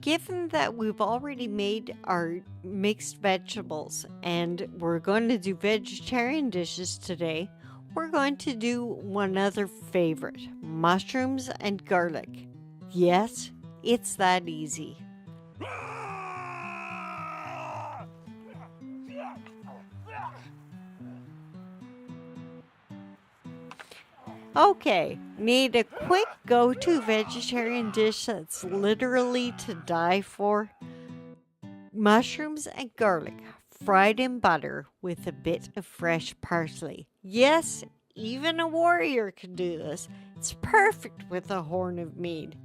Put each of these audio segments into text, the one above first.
given that we've already made our mixed vegetables and we're going to do vegetarian dishes today, we're going to do one other favorite, mushrooms and garlic. Yes, it's that easy. Okay, need a quick go-to vegetarian dish that's literally to die for? Mushrooms and garlic, fried in butter with a bit of fresh parsley. Yes, even a warrior can do this. It's perfect with a horn of mead.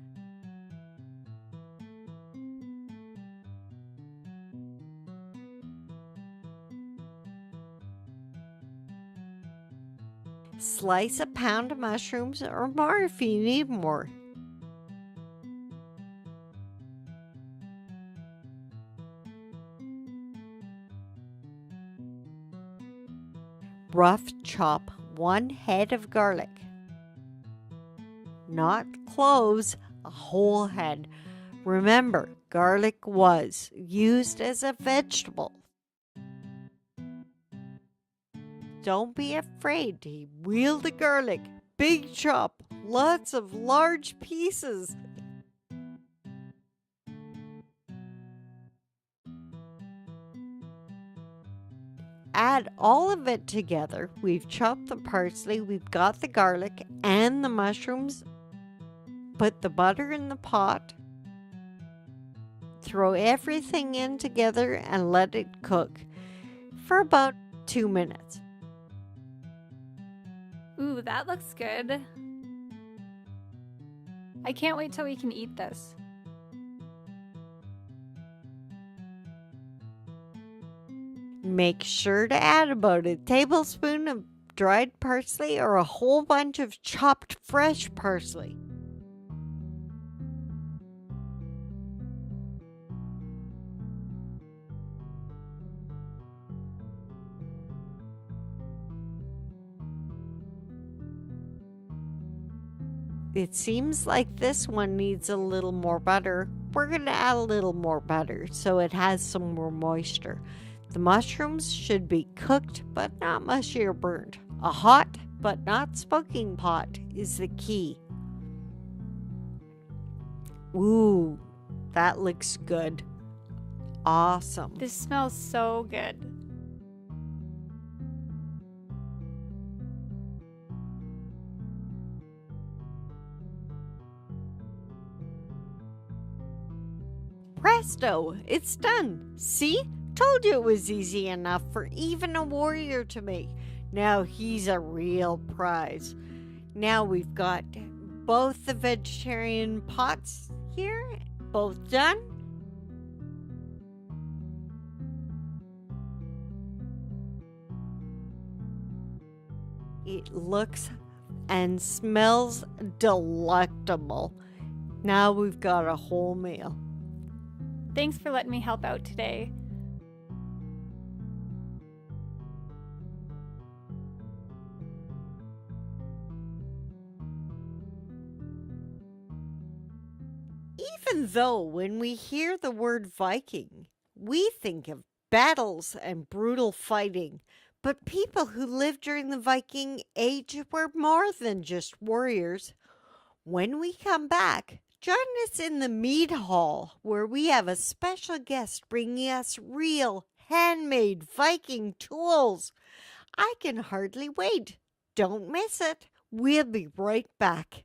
Slice a pound of mushrooms or more if you need more. Rough chop 1 head of garlic. Not cloves, a whole head. Remember, garlic was used as a vegetable. Don't be afraid to wheel the garlic. Big chop, lots of large pieces. Add all of it together. We've chopped the parsley, we've got the garlic and the mushrooms. Put the butter in the pot. Throw everything in together and let it cook for about 2 minutes. Ooh, that looks good. I can't wait till we can eat this. Make sure to add about a tablespoon of dried parsley or a whole bunch of chopped fresh parsley. It seems like this one needs a little more butter. We're going to add a little more butter so it has some more moisture. The mushrooms should be cooked but not mushy or burnt. A hot but not smoking pot is the key. Ooh, that looks good. Awesome. This smells so good. Presto, it's done. See? Told you it was easy enough for even a warrior to make. Now he's a real prize. Now we've got both the vegetarian pots here, both done. It looks and smells delectable. Now we've got a whole meal. Thanks for letting me help out today. Even though when we hear the word Viking, we think of battles and brutal fighting, but people who lived during the Viking Age were more than just warriors. When we come back, join us in the mead hall where we have a special guest bringing us real handmade Viking tools. I can hardly wait. Don't miss it. We'll be right back.